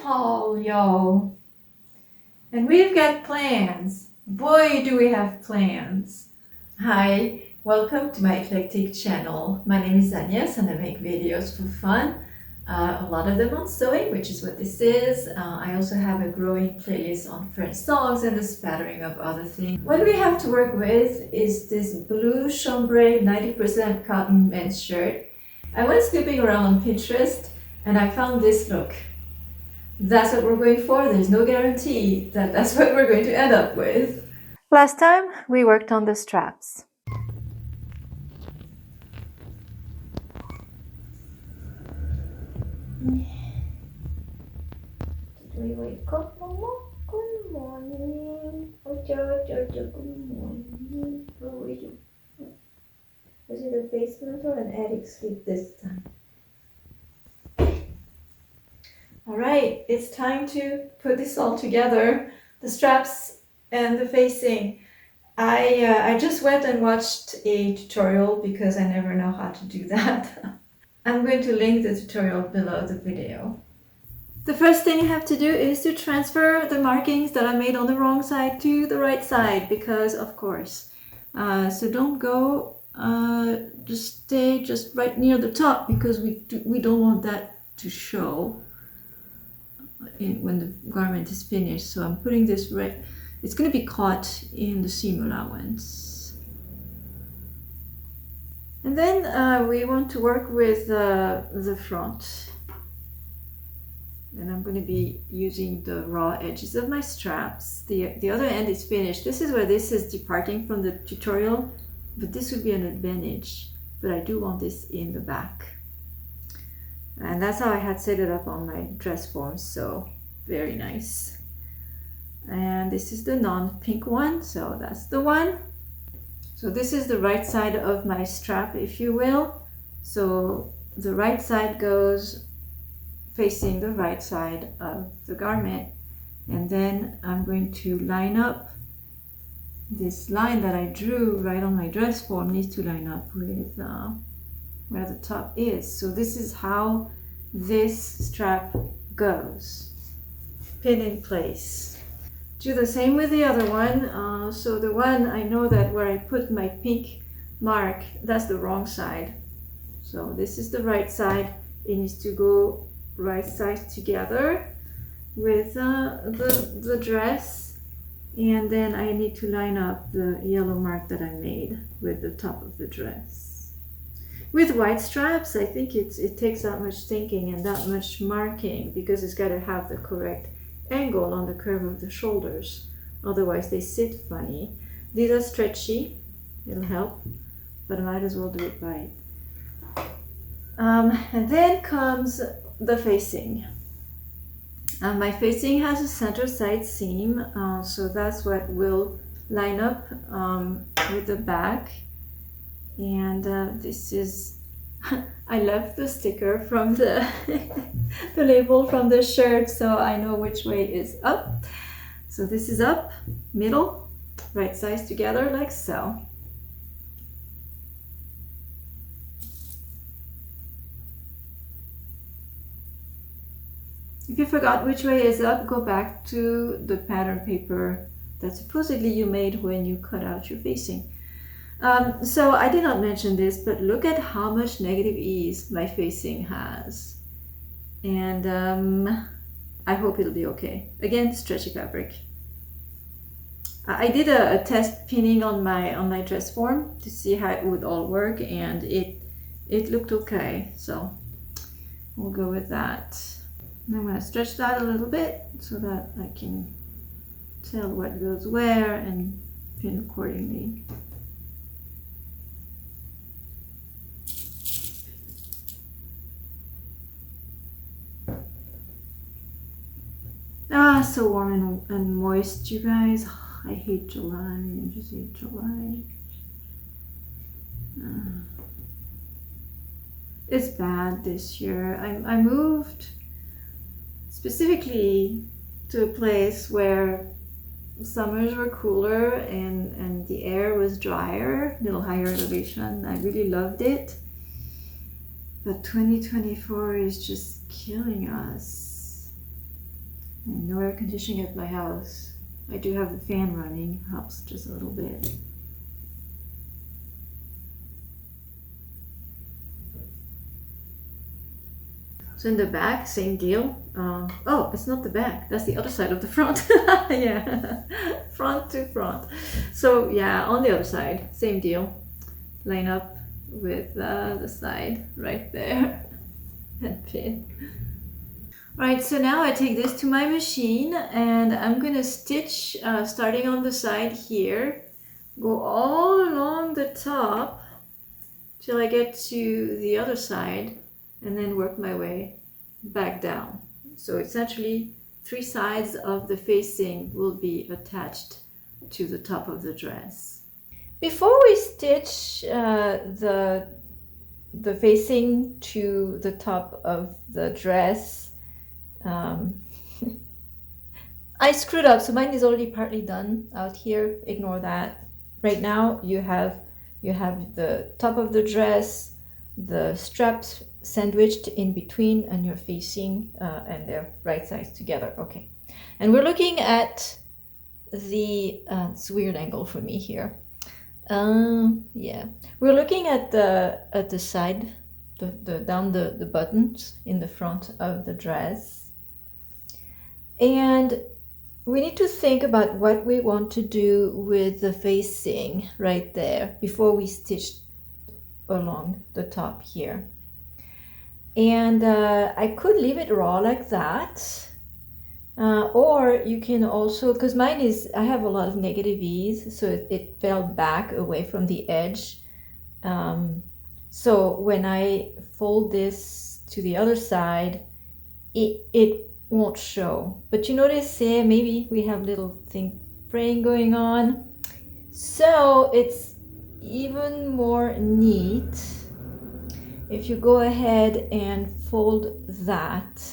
haul, y'all. And we've got plans. Boy, do we have plans. Hi, welcome to my eclectic channel. My name is Agnes and I make videos for fun. A lot of them on sewing, which is what this is. I also have a growing playlist on French songs and a spattering of other things. What we have to work with is this blue chambray 90% cotton men's shirt. I went snooping around on Pinterest and I found this look. That's what we're going for. There's no guarantee that that's what we're going to end up with. Last time we worked on the straps. Did we wake up, Mama? Good morning. Oh, Jojo, good morning. Where were you? Was it a basement or an attic sleep this time? All right, it's time to put this all together. The straps and the facing. I just went and watched a tutorial because I never know how to do that. I'm going to link the tutorial below the video. The first thing you have to do is to transfer the markings that I made on the wrong side to the right side because of course. So don't go, just stay just right near the top because we don't want that to show when the garment is finished. So I'm putting this right, it's going to be caught in the seam allowance. And then we want to work with the front. And I'm going to be using the raw edges of my straps. The other end is finished. This is where this is departing from the tutorial, but this would be an advantage. But I do want this in the back. And that's how I had set it up on my dress form, so very nice. And this is the non-pink one, so that's the one. So this is the right side of my strap, if you will. So the right side goes facing the right side of the garment. And then I'm going to line up this line that I drew right on my dress form needs to line up with where the top is. So this is how this strap goes. Pin in place. Do the same with the other one. So the one I know that where I put my pink mark, that's the wrong side. So this is the right side. It needs to go right sides together with the dress, and then I need to line up the yellow mark that I made with the top of the dress. With white straps, I think it takes that much thinking and that much marking because it's got to have the correct angle on the curve of the shoulders, otherwise they sit funny. These are stretchy, it'll help, but I might as well do it right. And then comes the facing. My facing has a center side seam, so that's what will line up with the back. And this is, I left the sticker from the, the label from the shirt, so I know which way is up. So this is up, middle, right sides together like so. If you forgot which way is up, go back to the pattern paper that supposedly you made when you cut out your facing. So I did not mention this, but look at how much negative ease my facing has. And I hope it'll be okay. Again, stretchy fabric. I did a test pinning on my dress form to see how it would all work, and it looked okay. So we'll go with that. I'm going to stretch that a little bit so that I can tell what goes where and pin accordingly. Ah, so warm and moist, you guys. I hate July. I just hate July. It's bad this year. I moved specifically to a place where summers were cooler and the air was drier, a little higher elevation. I really loved it. But 2024 is just killing us. And no air conditioning at my house. I do have the fan running, helps just a little bit. So in the back, same deal. Oh, it's not the back. That's the other side of the front. Yeah, front to front. So yeah, on the other side, same deal. Line up with the side right there and pin. Alright, so now I take this to my machine and I'm gonna stitch starting on the side here, go all along the top till I get to the other side and then work my way back down. So essentially 3 sides of the facing will be attached to the top of the dress. Before we stitch the facing to the top of the dress, I screwed up, so mine is already partly done out here. Ignore that. Right now you have the top of the dress, the straps sandwiched in between, and you're facing and they're right sides together. Okay, and we're looking at the it's a weird angle for me here. Yeah, we're looking at the side, down the buttons in the front of the dress. And we need to think about what we want to do with the facing right there before we stitch along the top here. And I could leave it raw like that, or you can also, because mine is, I have a lot of negative ease, so it fell back away from the edge. So when I fold this to the other side, it won't show. But you notice here, maybe we have little thing fraying going on. So it's even more neat if you go ahead and fold that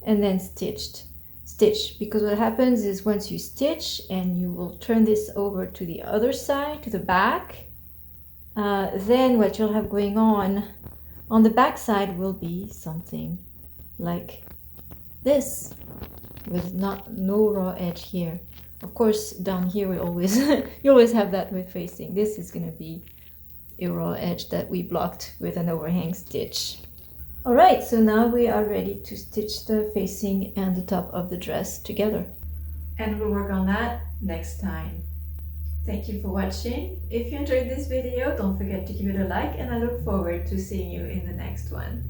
and then stitch, because what happens is once you stitch and you will turn this over to the other side, to the back, then what you'll have going on the back side will be something like this, with no raw edge here. Of course, down here we always you always have that with facing. This is going to be a raw edge that we blocked with an overhang stitch. All right, so now we are ready to stitch the facing and the top of the dress together, and we'll work on that next time. Thank you for watching. If you enjoyed this video, don't forget to give it a like, and I look forward to seeing you in the next one.